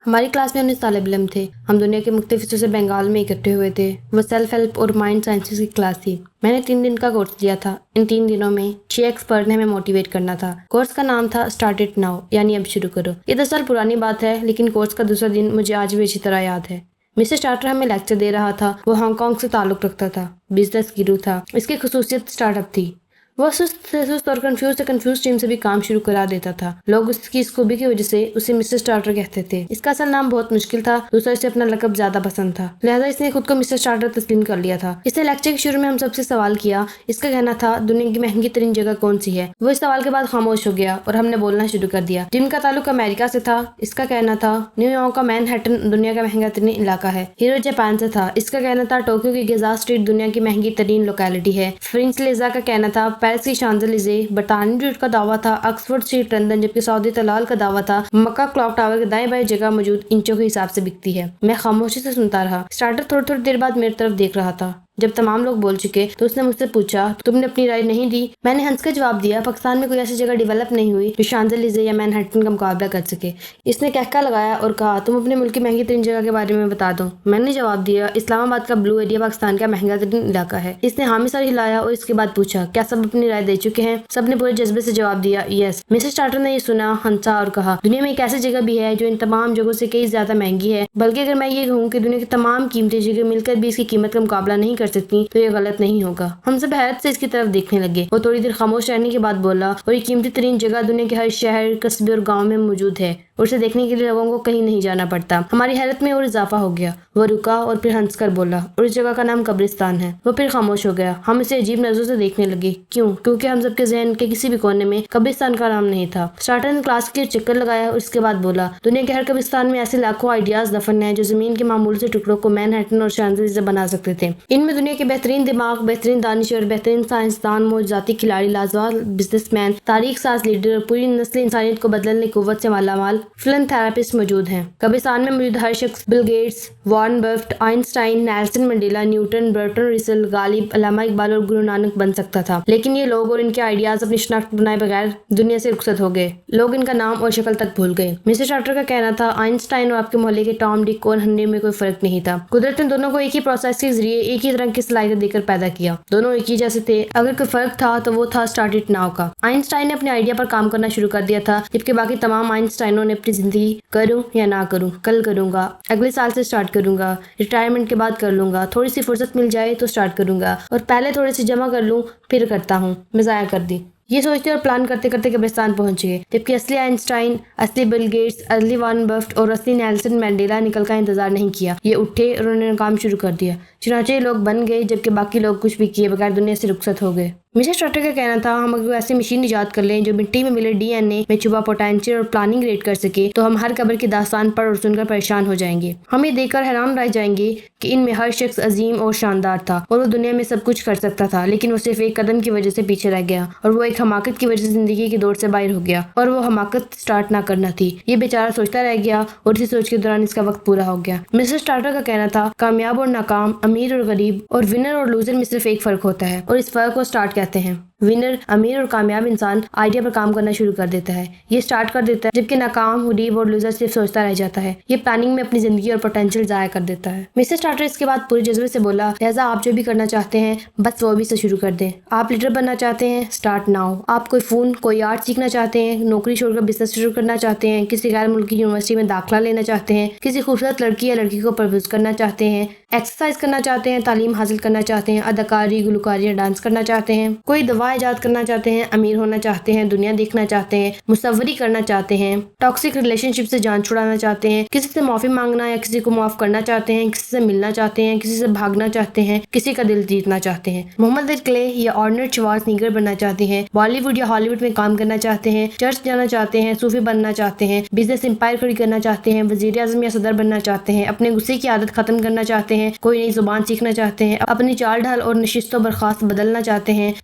ہماری کلاس میں 19 طالب علم تھے. ہم دنیا کے مختلف حصوں سے بنگال میں اکٹھے ہوئے تھے. وہ سیلف ہیلپ اور مائنڈ سائنسز کی کلاس تھی. میں نے 3 دن کا کورس لیا تھا. ان 3 دنوں میں 6 ایکسپرٹ نے ہمیں موٹیویٹ کرنا تھا. کورس کا نام تھا اسٹارٹ اٹ ناؤ، یعنی اب شروع کرو. یہ 10 سال پرانی بات ہے، لیکن کورس کا دوسرا دن مجھے آج بھی اچھی طرح یاد ہے. مسٹر اسٹارٹر ہمیں لیکچر دے رہا تھا. وہ ہانگ کانگ سے تعلق رکھتا تھا. بزنس گرو تھا. اس کی خصوصیت اسٹارٹ اپ تھی. وہ سست اور کنفیوز ٹیم سے بھی کام شروع کرا دیتا تھا. لوگ اس کی اس خوبی کی وجہ سے اسے مسٹر اسٹارٹر کہتے تھے. اس کا اصل نام بہت مشکل تھا. دوسرا اسے اپنا لقب زیادہ پسند تھا، لہٰذا اس نے خود کو مسٹر اسٹارٹر تسلیم کر لیا تھا. اس نے لیکچر کے شروع میں ہم سب سے سوال کیا. اس کا کہنا تھا دنیا کی مہنگی ترین جگہ کون سی ہے. وہ اس سوال کے بعد خاموش ہو گیا اور ہم نے بولنا شروع کر دیا. جن کا تعلق امریکہ سے تھا. اس کا کہنا تھا نیو یارک کا مین ہیٹن دنیا کا مہنگا ترین علاقہ ہے. ہیرو جاپان سے تھا. اس کا کہنا تھا ٹوکیو کی گزا اسٹریٹ دنیا کی مہنگی ترین لوکیلٹی ہے. فرینچ لیزا کا کہنا تھا پیرس کی شانزلیزے. برطانوی ڈیوٹ کا دعویٰ تھا آکسفورڈ اسٹریٹ لندن، جبکہ سعودی طلال کا دعویٰ تھا مکہ کلاک ٹاور کے دائیں بائیں جگہ موجود انچوں کے حساب سے بکتی ہے. میں خاموشی سے سنتا رہا. اسٹارٹر تھوڑی دیر بعد میری طرف دیکھ رہا تھا. جب تمام لوگ بول چکے تو اس نے مجھ سے پوچھا تم نے اپنی رائے نہیں دی. میں نے ہنس کر جواب دیا پاکستان میں کوئی ایسی جگہ ڈیولپ نہیں ہوئی جو شانزلیزے یا مین ہیٹن کا مقابلہ کر سکے. اس نے کہکا لگایا اور کہا تم اپنے ملک کی مہنگی ترین جگہ کے بارے میں بتا دو. میں نے جواب دیا اسلام آباد کا بلو ایریا پاکستان کا مہنگا ترین علاقہ ہے. اس نے حامی سر ہلایا اور اس کے بعد پوچھا کیا سب اپنی رائے دے چکے ہیں. سب نے پورے جذبے سے جواب دیا یس. مسٹر اسٹارٹر نے یہ سنا، ہنسا اور کہا دنیا میں ایک ایسی جگہ بھی ہے جو ان تمام جگہوں سے کئی زیادہ مہنگی ہے. بلکہ اگر میں یہ کہوں کہ دنیا کی تمام قیمتی جگہ مل کر بھی اس کی قیمت کا مقابلہ نہیں کر سکتی تو یہ غلط نہیں ہوگا. ہم سب حیرت سے اس کی طرف دیکھنے لگے. وہ تھوڑی دیر خاموش رہنے کے بعد بولا اور یہ قیمتی ترین جگہ دنیا کے ہر شہر، قصبے اور گاؤں میں موجود ہے اور اسے دیکھنے کے لیے لوگوں کو کہیں نہیں جانا پڑتا. ہماری حیرت میں اور اضافہ ہو گیا. وہ رکا اور پھر ہنس کر بولا اور اس جگہ کا نام قبرستان ہے. وہ پھر خاموش ہو گیا. ہم اسے عجیب نظروں سے دیکھنے لگے. کیونکہ ہم سب کے ذہن کے کسی بھی کونے میں قبرستان کا نام نہیں تھا. اسٹارٹر نے کلاس کے چکر لگایا اور اس کے بعد بولا دنیا کے ہر قبرستان میں ایسے لاکھوں آئیڈیاز دفن ہیں جو زمین کے معمول سے ٹکڑوں کو مین ہیٹن اور شانزلیزے بنا سکتے تھے. ان میں دنیا کے بہترین دماغ، بہترین دانشور، بہترین سائنسدان، معجزاتی کھلاڑی، لاجواب بزنس مین، تاریخ ساز لیڈر اور پوری نسل انسانیت کو بدلنے کی قوت سے مالا مال فلنتھراپسٹ موجود ہیں. قبرستان میں موجود ہر شخص Bill Gates, Warren Buffett, Einstein, Nelson Mandela, Newton, Bertrand Russell, Ghalib, علامہ اقبال اور گرو نانک بن سکتا تھا. لیکن یہ لوگ اور ان کے آئیڈیاز اپنی شناخت بنائے بغیر دنیا سے رخصت ہو گئے. لوگ ان کا نام اور شکل تک بھول گئے. مسٹر اسٹارٹر کا کہنا تھا آئنسٹائن اور آپ کے محلے کے ٹام، ڈک اور ہنری میں کوئی فرق نہیں تھا. قدرت نے دونوں کو ایک ہی پروسیس کے ذریعے ایک ہی طرح کی صلاحیت دے کر پیدا کیا. دونوں ایک ہی جیسے تھے. اگر کوئی فرق تھا تو وہ تھا اسٹارٹ اٹ ناؤ کا. آئنسٹائن نے اپنے آئیڈیا پر کام کرنا شروع کر دیا تھا، جبکہ باقی تمام آئنسٹائنوں نے اپنی زندگی کروں یا نہ کروں، کل کروں گا، اگلے سال سے اسٹارٹ کروں گا، ریٹائرمنٹ کے بعد کر لوں گا، تھوڑی سی فرصت مل جائے تو اسٹارٹ کروں گا، اور پہلے تھوڑے سی جمع کر لوں پھر کرتا ہوں، میں ضائع کر دی. یہ سوچتے اور پلان کرتے کرتے قبرستان پہنچ گئے. جبکہ اصلی آئنسٹائن، اصلی بل گیٹس، اصلی وارن بفٹ اور اصلی نیلسن منڈیلا نکل کا انتظار نہیں کیا. یہ اٹھے اور انہوں نے کام شروع کر دیا. چنانچہ یہ لوگ بن گئے جبکہ باقی لوگ کچھ بھی کیے بغیر دنیا سے رخصت ہو گئے. مسٹر اسٹارٹر کا کہنا تھا ہم اگر ایسی مشین ایجاد کر لیں جو مٹی میں ملے ڈی این اے میں چھپا پوٹینشیل اور پلاننگ ریٹ کر سکے تو ہم ہر قبر کی داستان پڑھ اور سن کر پریشان ہو جائیں گے. ہم یہ دیکھ کر حیران رہ جائیں گے کہ ان میں ہر شخص عظیم اور شاندار تھا اور وہ دنیا میں سب کچھ کر سکتا تھا، لیکن وہ صرف ایک قدم کی وجہ سے پیچھے رہ گیا اور وہ ایک حماقت کی وجہ سے زندگی کی دوڑ سے باہر ہو گیا، اور وہ حماقت اسٹارٹ نہ کرنا تھی. یہ بیچارہ سوچتا رہ گیا اور اسی سوچ کے دوران اس کا وقت پورا ہو گیا. مسٹر اسٹارٹر کا کہنا تھا کامیاب اور ناکام، امیر اور غریب اور ونر اور لوزر میں صرف ایک فرق ہوتا ہے اور اس فرق کو اسٹارٹ کہتے ہیں. ونر، امیر اور کامیاب انسان آئیڈیا پر کام کرنا شروع کر دیتا ہے، یہ اسٹارٹ کر دیتا ہے، جبکہ ناکام، غریب اور لوزر صرف سوچتا رہ جاتا ہے، یہ پلاننگ میں اپنی زندگی اور پوٹینشیل ضائع کر دیتا ہے. مسٹر اسٹارٹر اس کے بعد پورے جذبے سے بولا لہٰذا آپ جو بھی کرنا چاہتے ہیں بس وہ بھی سے شروع کر دیں. آپ لیڈر بننا چاہتے ہیں اسٹارٹ ناؤ. آپ کوئی فون، کوئی آرٹ سیکھنا چاہتے ہیں، نوکری چھوڑ کر بزنس شروع کرنا چاہتے ہیں، کسی غیر ملکی یونیورسٹی میں داخلہ لینا چاہتے ہیں، کسی خوبصورت لڑکی یا لڑکی کو پرپوز کرنا چاہتے ہیں، ایکسرسائز کرنا چاہتے ہیں، تعلیم حاصل کرنا چاہتے ہیں، اداکاری، گلوکاری یا ڈانس کرنا چاہتے ہیں، کوئی دوا ایجاد کرنا چاہتے ہیں، امیر ہونا چاہتے ہیں، دنیا دیکھنا چاہتے ہیں، مصوری کرنا چاہتے ہیں، ٹاکسک ریلیشن شپ سے جان چھڑانا چاہتے ہیں، کسی سے معافی مانگنا یا کسی کو معاف کرنا چاہتے ہیں، کسی سے ملنا چاہتے ہیں، کسی سے بھاگنا چاہتے ہیں، کسی کا دل جیتنا چاہتے ہیں، محمد کلے یا آرنولڈ شوارزنیگر بننا چاہتے ہیں، بالی ووڈ یا ہالی ووڈ میں کام کرنا چاہتے ہیں، چرچ جانا چاہتے ہیں، صوفی بننا چاہتے ہیں، بزنس امپائر کھڑی کرنا چاہتے ہیں، وزیر اعظم یا صدر بننا چاہتے ہیں، اپنے غصے کی عادت ختم کرنا چاہتے ہیں، کوئی نئی زبان سیکھنا چاہتے ہیں، اپنی چال ڈھال اور نشست و برخاست بدلنا چاہتے ہیں،